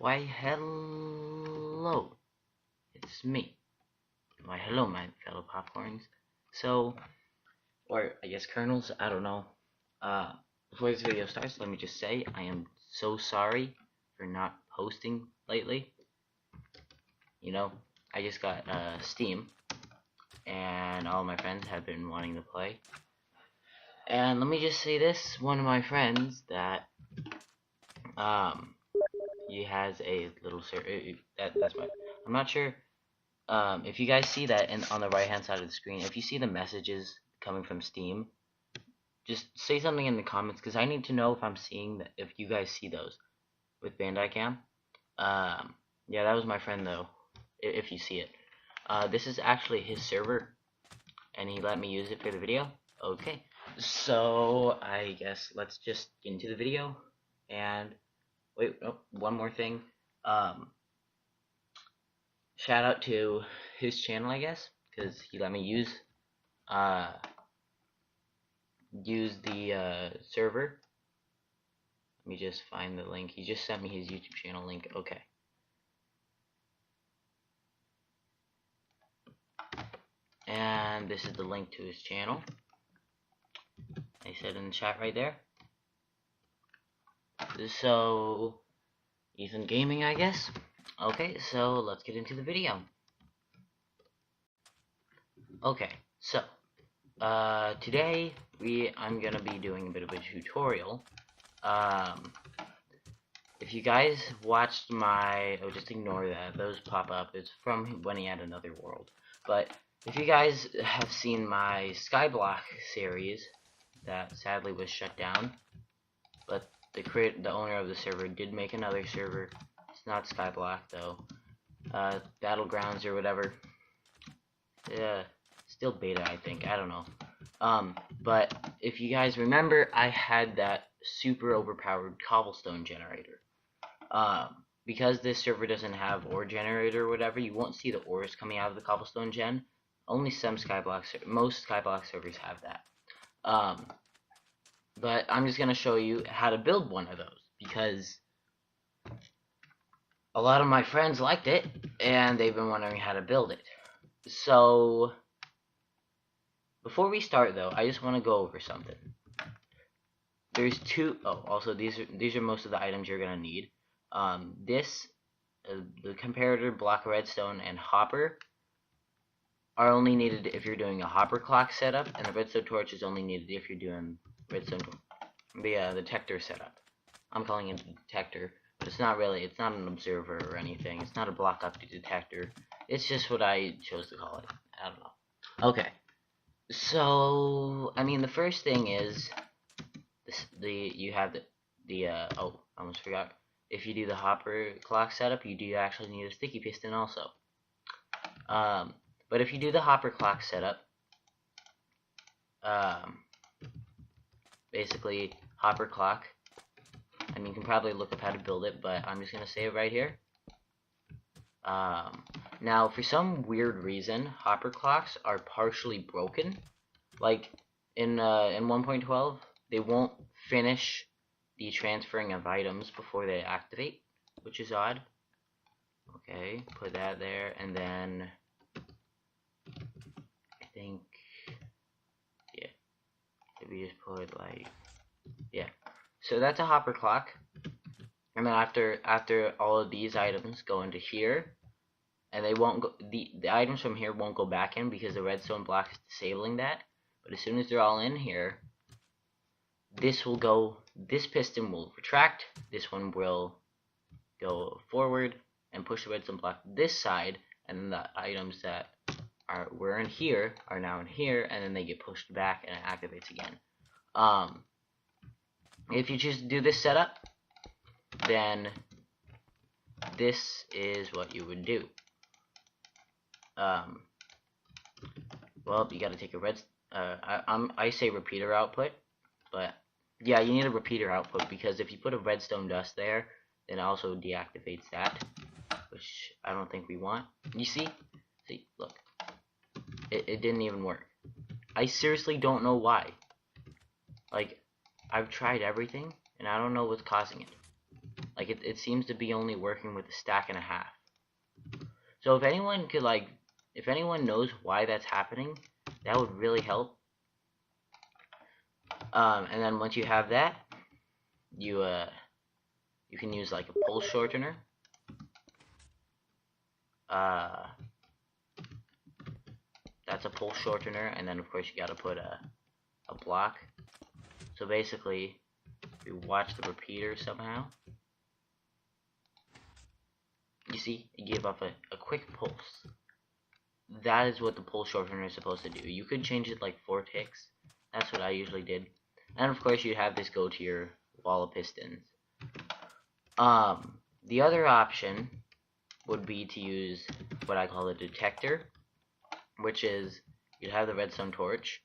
Why, hello, it's me. Why, hello, my fellow popcorns. So, or I guess kernels, I don't know. Before this video starts, let me just say I am so sorry for not posting lately. You know, I just got Steam, and all my friends have been wanting to play. And let me just say this, one of my friends that, he has a little that's my, I'm not sure, if you guys see that on the right hand side of the screen, if you see the messages coming from Steam, just say something in the comments, because I need to know if I'm seeing that, if you guys see those with Bandai Cam. Yeah, that was my friend though, if you see it. This is actually his server, and he let me use it for the video. Okay, so I guess let's just get into the video. And wait, oh, one more thing. Shout out to his channel, I guess, because he let me use the server. Let me just find the link. He just sent me his YouTube channel link. Okay. And this is the link to his channel. I said in the chat right there. So, Ethan Gaming, I guess. Okay, so let's get into the video. Okay, so today I'm gonna be doing a bit of a tutorial. If you guys watched my, oh, just ignore that, those pop up, it's from when he had Another World. But if you guys have seen my Skyblock series, that sadly was shut down, but the owner of the server did make another server. It's not Skyblock though, Battlegrounds or whatever. Yeah, still beta, I think. I don't know. But if you guys remember, I had that super overpowered cobblestone generator. Because this server doesn't have ore generator or whatever, you won't see the ores coming out of the cobblestone gen. Only some Skyblocks, most Skyblock servers have that. But I'm just gonna show you how to build one of those, because a lot of my friends liked it, and they've been wondering how to build it. So, before we start though, I just want to go over something. There's also these are most of the items you're gonna need. The comparator, block redstone, and hopper are only needed if you're doing a hopper clock setup, and the redstone torch is only needed if you're doing redstone, the detector setup. I'm calling it a detector, but it's not really. It's not an observer or anything. It's not a block up detector. It's just what I chose to call it. I don't know. Okay. So, I mean, the first thing is you have oh, I almost forgot. If you do the hopper clock setup, you do actually need a sticky piston also. But if you do the hopper clock setup, basically hopper clock, and you can probably look up how to build it, but I'm just gonna say it right here. Now, for some weird reason, hopper clocks are partially broken. Like in 1.12, they won't finish the transferring of items before they activate, which is odd. Okay, put that there, and then I think, yeah, maybe just put like, yeah. So that's a hopper clock, and then after all of these items go into here, and they won't go, the items from here won't go back in because the redstone block is disabling that. But as soon as they're all in here, this piston will retract, this one will go forward and push the redstone block this side, and then the items that were in here are now in here, and then they get pushed back and it activates again. If you choose to do this setup, then this is what you would do. Well, you gotta take a I say repeater output, but yeah, you need a repeater output, because if you put a redstone dust there, then it also deactivates that, which I don't think we want. You see, look, it didn't even work. I seriously don't know why. Like, I've tried everything, and I don't know what's causing it. Like it seems to be only working with a stack and a half. So if anyone could if anyone knows why that's happening, that would really help. And then once you have that, you can use like a pulse shortener. That's a pulse shortener, and then of course you gotta put a block. So basically, you watch the repeater somehow. You see, it gave off a quick pulse. That is what the pulse shortener is supposed to do. You could change it like 4 ticks. That's what I usually did. And of course you have this go to your wall of pistons. The other option would be to use what I call a detector, which is you'd have the redstone torch,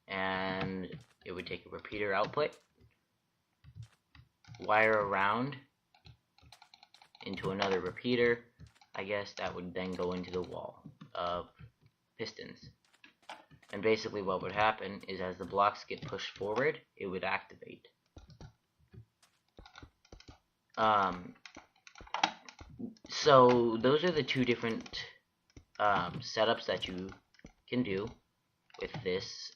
and it would take a repeater output, wire around into another repeater. I guess that would then go into the wall of pistons. And basically what would happen is as the blocks get pushed forward, it would activate. So those are the 2 different setups that you can do with this.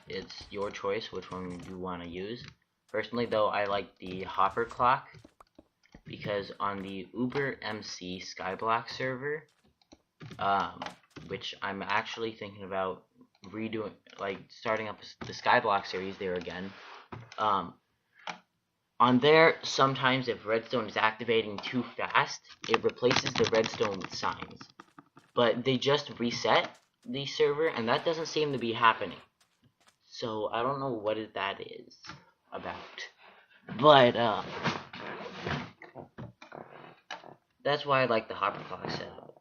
It's your choice which one you want to use. Personally though, I like the hopper clock, because on the Uber MC Skyblock server, which I'm actually thinking about redoing, like starting up the Skyblock series there again. On there, sometimes if redstone is activating too fast, it replaces the redstone with signs. But they just reset the server, and that doesn't seem to be happening. So I don't know what that is about. But that's why I like the hopper clock setup,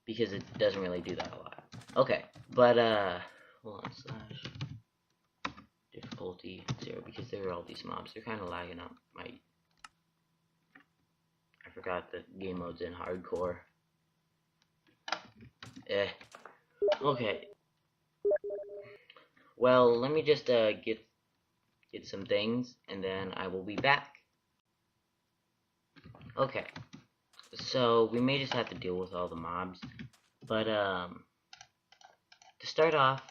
because it doesn't really do that a lot. Okay, but hold on, slash difficulty 0, because there are all these mobs. They're kind of lagging up. I forgot the game mode's in hardcore. Okay. Well, let me just get some things, and then I will be back. Okay. So we may just have to deal with all the mobs, but to start off,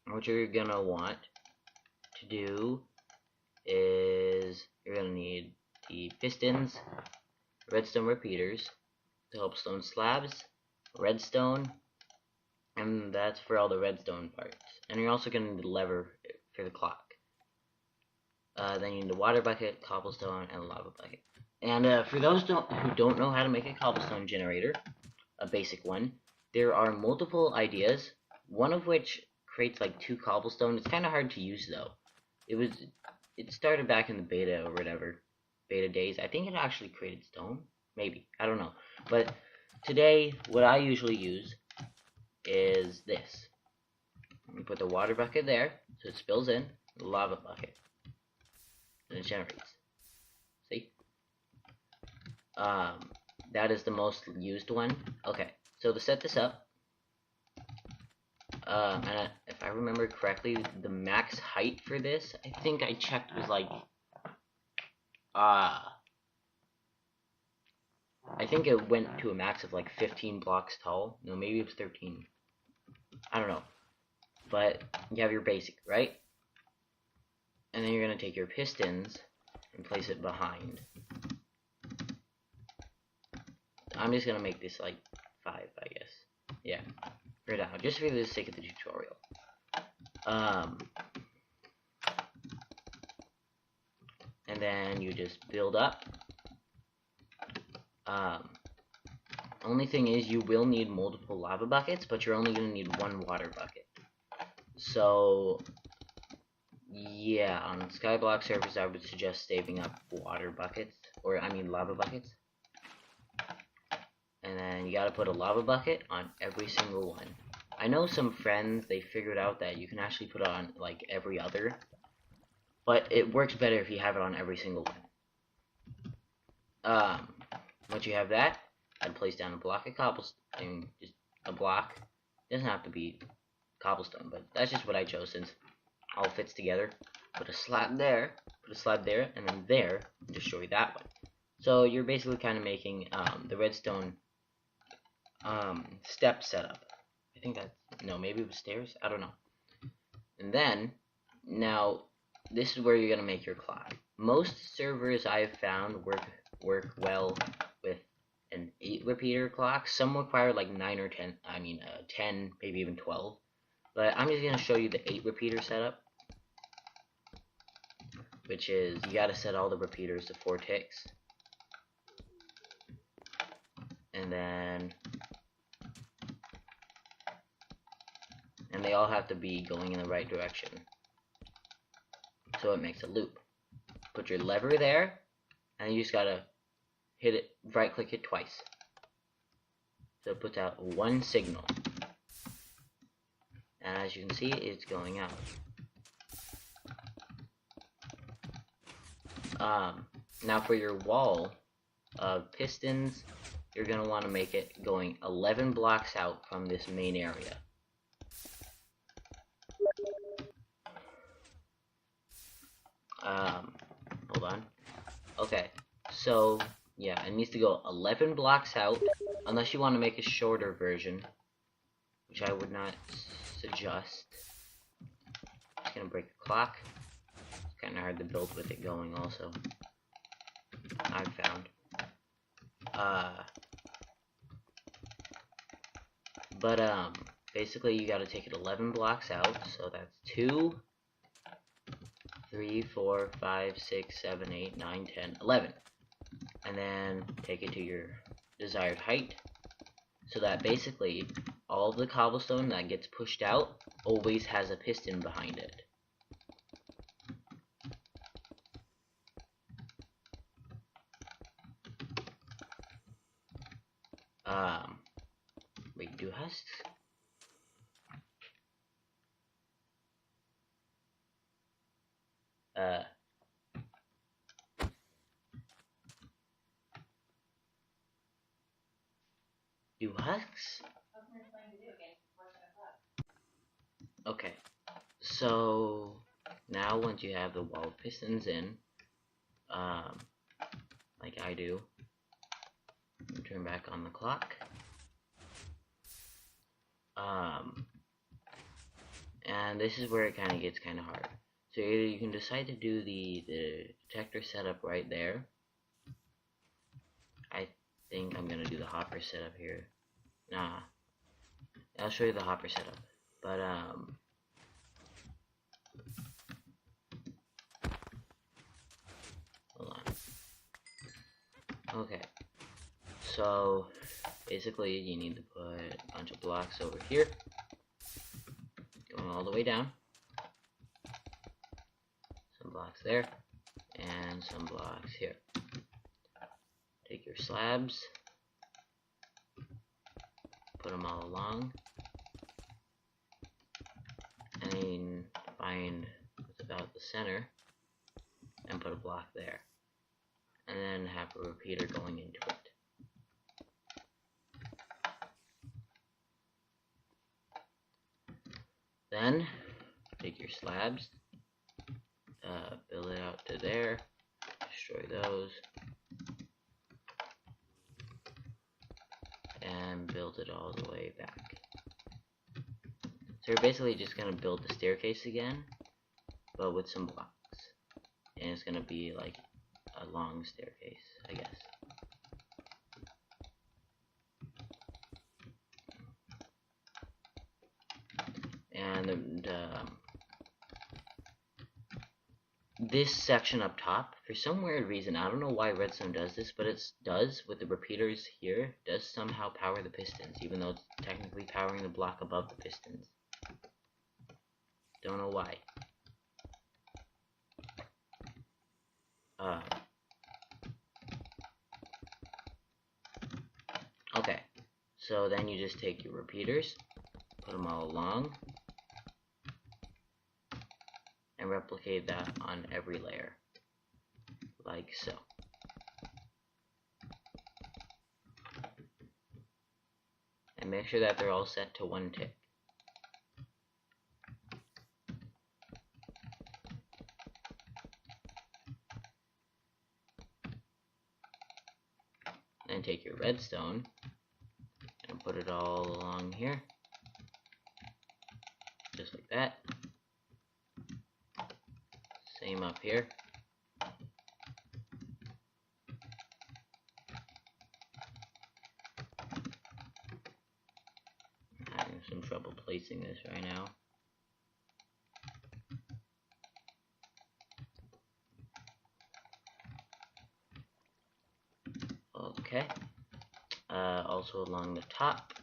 what you're gonna want to do is you're gonna need the pistons, redstone repeaters, the cobblestone slabs, redstone, and that's for all the redstone parts. And you're also gonna need a lever for the clock. Then you need a water bucket, cobblestone, and a lava bucket. And for those who don't know how to make a cobblestone generator, a basic one, there are multiple ideas, one of which creates like 2 cobblestone. It's kind of hard to use though. It started back in the beta or whatever, beta days. I think it actually created stone, maybe, I don't know. But today, what I usually use is this. You put the water bucket there, so it spills in, the lava bucket, and it generates. See? That is the most used one. Okay, so to set this up, and if I remember correctly, the max height for this, I think I checked, was like, I think it went to a max of like 15 blocks tall. No, maybe it was 13. I don't know. But you have your basic, right? And then you're going to take your pistons and place it behind. I'm just going to make this like 5, I guess. Yeah, for now, just for the sake of the tutorial. And then you just build up. Only thing is, you will need multiple lava buckets, but you're only going to need 1 water bucket. So, yeah, on Skyblock servers, I would suggest saving up water buckets, or I mean lava buckets. And then you gotta put a lava bucket on every single one. I know some friends, they figured out that you can actually put it on like every other, but it works better if you have it on every single one. Once you have that, I'd place down a block of cobblestone, just a block. It doesn't have to be cobblestone, but that's just what I chose since all fits together. Put a slab there, put a slab there, and then there, and destroy that one. So you're basically kind of making the redstone step setup. I think that's, no, maybe it was stairs, I don't know. And then, now, this is where you're going to make your clock. Most servers I've found work well with an 8 repeater clock. Some require like 9 or 10, 10, maybe even 12. But I'm just going to show you the 8 repeater setup, which is, you got to set all the repeaters to 4 ticks. And then, and they all have to be going in the right direction, so it makes a loop. Put your lever there, and you just gotta hit it, right click it twice, so it puts out one signal, and as you can see, it's going out. Now for your wall of pistons, you're going to want to make it going 11 blocks out from this main area. Hold on. Okay, so yeah, it needs to go 11 blocks out, unless you want to make a shorter version, which I would not suggest. Just gonna break the clock. It's kind of hard to build with it going also, I've found. Basically you gotta take it 11 blocks out, so that's 2, 3, 4, 5, 6, 7, 8, 9, 10, 11. And then take it to your desired height, so that basically all of the cobblestone that gets pushed out always has a piston behind it. Wait, do husks? Do husks? Okay, so now once you have the wall of pistons in, like I do, turn back on the clock. And this is where it kind of gets kind of hard. So either you can decide to do the detector setup right there. I think I'm gonna do the hopper setup here. Nah, I'll show you the hopper setup. But hold on. Okay, so basically you need to put a bunch of blocks over here, going all the way down. Some blocks there, and some blocks here. Take your slabs, put them all along, and then find what's about the center, and put a block there. And then have a repeater going into it. Then, take your slabs, build it out to there, destroy those, and build it all the way back. So you're basically just going to build the staircase again, but with some blocks. And it's going to be like a long staircase, I guess. And this section up top, for some weird reason, I don't know why Redstone does this, but it does with the repeaters here, does somehow power the pistons, even though it's technically powering the block above the pistons. Don't know why. Okay, so then you just take your repeaters, put them all along, and replicate that on every layer, like so. And make sure that they're all set to 1 tick. and take your redstone and put it all along here, just like that. Same up here. I'm having some trouble placing this right now. Okay. Also along the top.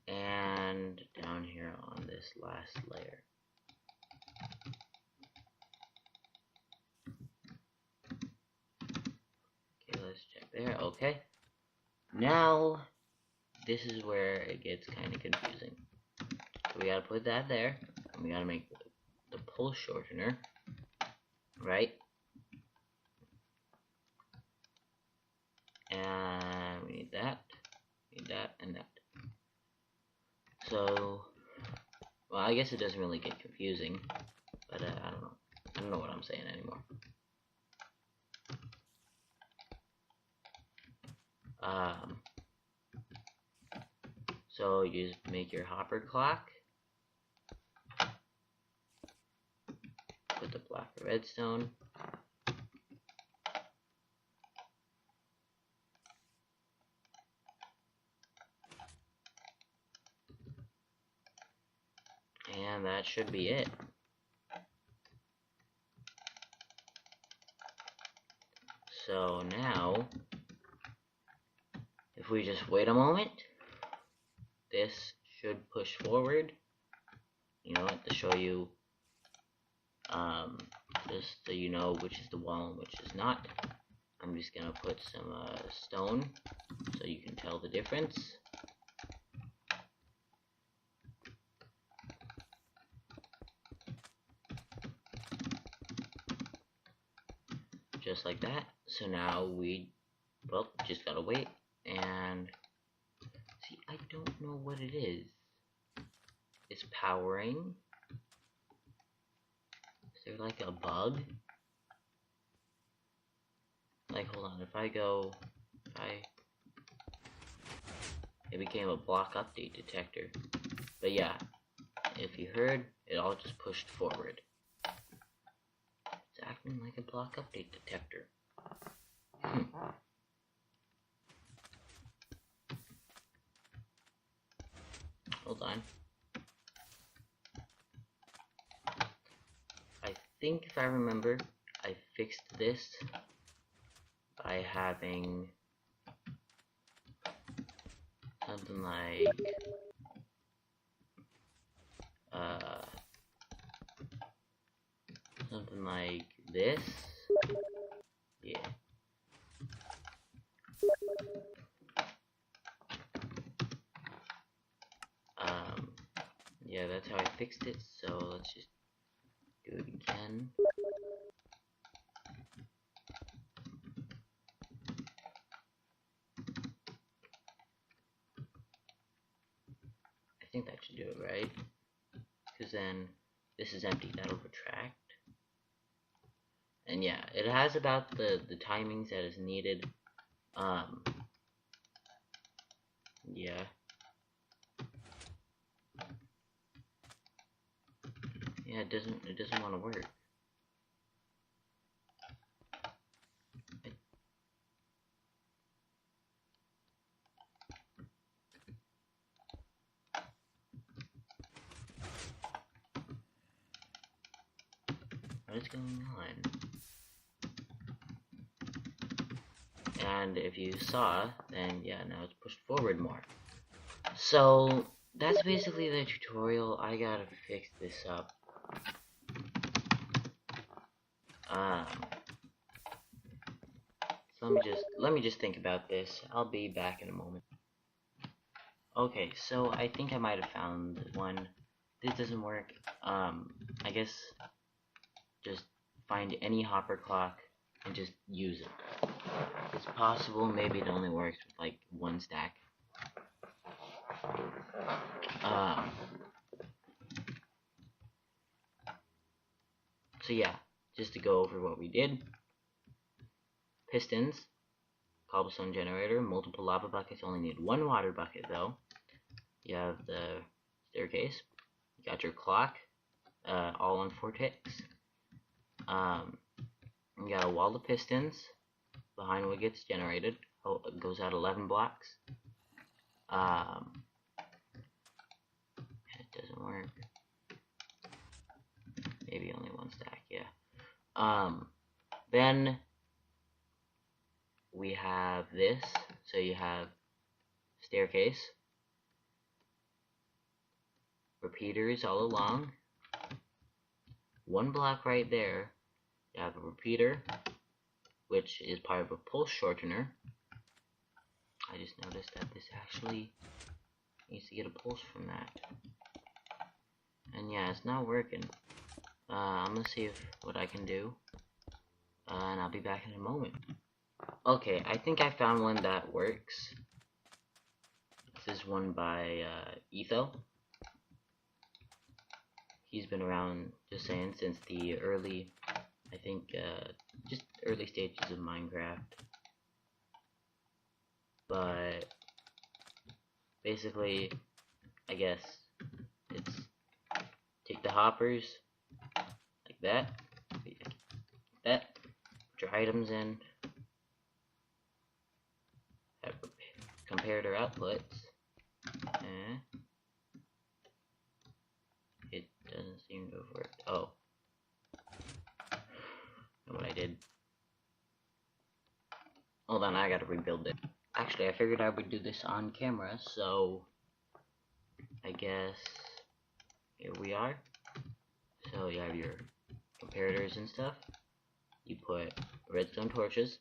And down here on this last layer. Okay, let's check there. Okay. Now, this is where it gets kind of confusing. So we gotta put that there, and we gotta make the pull shortener, right? And we need that, and that. So, well, I guess it doesn't really get confusing, but I don't know. I don't know what I'm saying anymore. So you just make your hopper clock, put the block of redstone, and that should be it. So now, if we just wait a moment, this should push forward. You know what, to show you, just so you know which is the wall and which is not, I'm just gonna put some stone so you can tell the difference. Just like that. So now we, well, just gotta wait and see. I don't know what it is. It's powering. Is there like a bug? Like, hold on, if I go, it became a block update detector. But yeah, if you heard, it all just pushed forward. It's acting like a block update detector. Hold on. I think if I remember, I fixed this by having something like this. Yeah. Yeah, that's how I fixed it, so let's just do it again. I think that should do it, right? Because then this is empty, that'll retract. And yeah, it has about the timings that is needed. Yeah. Yeah, it doesn't want to work. What is going on? And if you saw, then yeah, now it's pushed forward more. So that's basically the tutorial. I gotta fix this up. So let me just think about this. I'll be back in a moment. Okay, so I think I might have found one. This doesn't work. I guess just find any hopper clock and just use it. It's possible, maybe it only works with like one stack. So yeah, just to go over what we did. pistons, cobblestone generator, multiple lava buckets. Only need one water bucket though. You have the staircase. You got your clock, all on 4 ticks. You got a wall of pistons behind what gets generated. Oh, it goes out 11 blocks. It doesn't work. Maybe only 1 stack, yeah. Then we have this. So you have staircase, repeaters all along. 1 block right there, you have a repeater, which is part of a pulse shortener. I just noticed that this actually needs to get a pulse from that. And yeah, it's not working. I'm gonna see what I can do. And I'll be back in a moment. Okay, I think I found one that works. This is one by Etho. He's been around, just saying, since the early, I think, just early stages of Minecraft. But basically, I guess it's take the hoppers like that, put your items in, have comparator outputs. It doesn't seem to have worked. Oh, know what I did? Hold on, I gotta rebuild it. Actually, I figured I would do this on camera, so I guess here we are. So you have your comparators and stuff. You put redstone torches.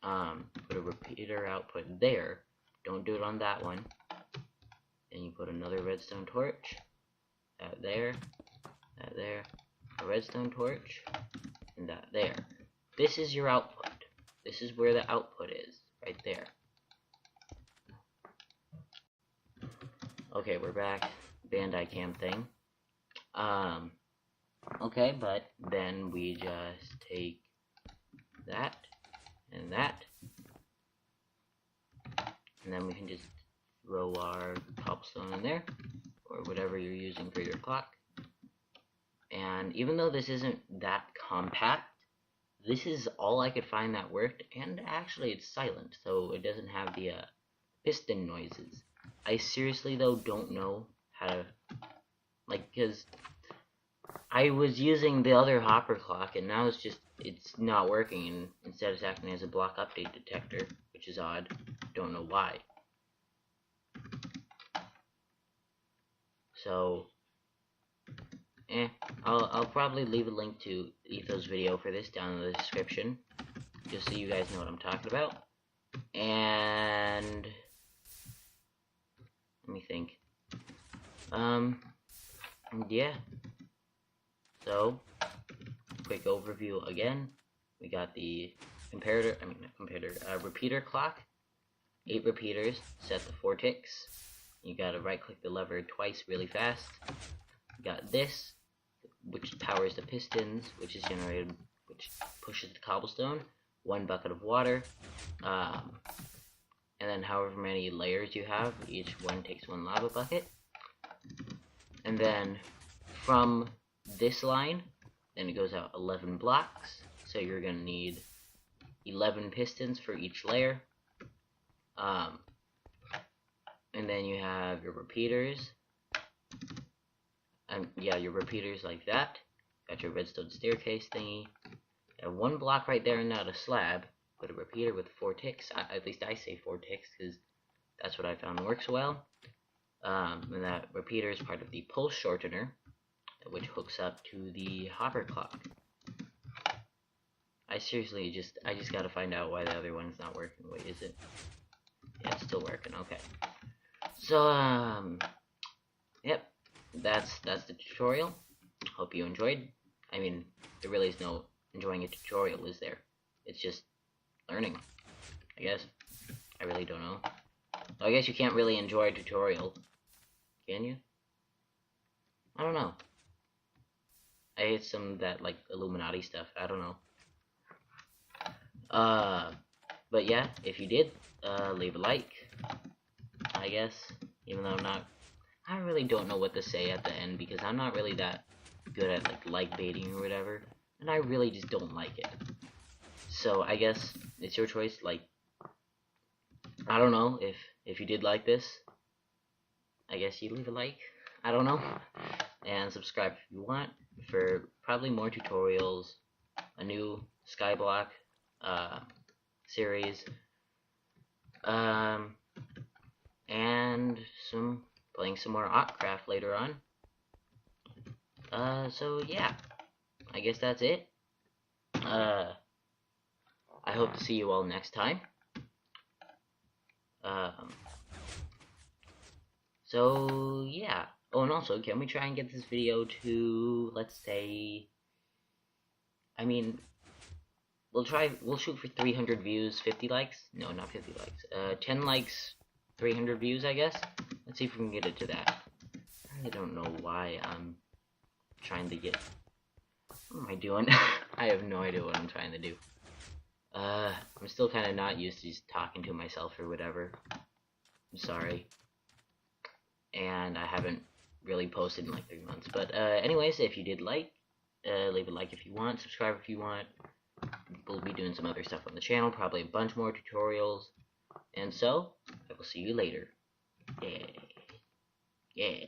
Put a repeater output there. Don't do it on that one. Then you put another redstone torch. That there. That there. A redstone torch. And that there. This is your output. This is where the output is. Right there. Okay, we're back. Bandai cam thing. Okay, but then we just take that and that, and then we can just throw our cobblestone in there, or whatever you're using for your clock. And even though this isn't that compact, this is all I could find that worked, and actually it's silent, so it doesn't have the piston noises. I seriously though don't know how to, like, because I was using the other hopper clock, and now it's not working, and instead it's acting as a block update detector, which is odd. Don't know why. So, I'll probably leave a link to Etho's video for this down in the description, just so you guys know what I'm talking about. And let me think. Yeah. So, quick overview again. We got the repeater clock. 8 repeaters, set to 4 ticks. You gotta right click the lever twice really fast. You got this, which powers the pistons, which pushes the cobblestone. 1 bucket of water. And then however many layers you have, each one takes 1 lava bucket. And then from this line, then it goes out 11 blocks, so you're gonna need 11 pistons for each layer. And then you have your repeaters, and yeah, your repeaters like that. Got your redstone staircase thingy. And 1 block right there and not a slab, but a repeater with 4 ticks. At least I say 4 ticks because that's what I found works well. And that repeater is part of the pulse shortener, which hooks up to the hopper clock. I just gotta find out why the other one's not working. Wait, is it? Yeah, it's still working. Okay. So, yep, that's the tutorial. Hope you enjoyed. I mean, there really is no enjoying a tutorial, is there? It's just learning, I guess. I really don't know. So I guess you can't really enjoy a tutorial, can you? I don't know. I hate some of that, like, Illuminati stuff. I don't know. But yeah, if you did, leave a like, I guess, even though I really don't know what to say at the end, because I'm not really that good at like baiting or whatever, and I really just don't like it. So I guess it's your choice. Like, I don't know, if you did like this, I guess you leave a like, I don't know, and subscribe if you want for probably more tutorials, a new skyblock series, and playing some more Octcraft later on. So yeah, I guess that's it. I hope to see you all next time. So yeah. Oh, and also, can we try and get this video to, let's say, I mean, we'll shoot for 300 views, 50 likes? No, not 50 likes. 10 likes, 300 views, I guess. Let's see if we can get it to that. I really don't know why I'm trying to get... What am I doing? I have no idea what I'm trying to do. I'm still kind of not used to just talking to myself or whatever. I'm sorry. And I haven't really posted in like 3 months. But anyways, if you did like, leave a like if you want, subscribe if you want. We'll be doing some other stuff on the channel, probably a bunch more tutorials. And so, I will see you later. Yeah. Yeah.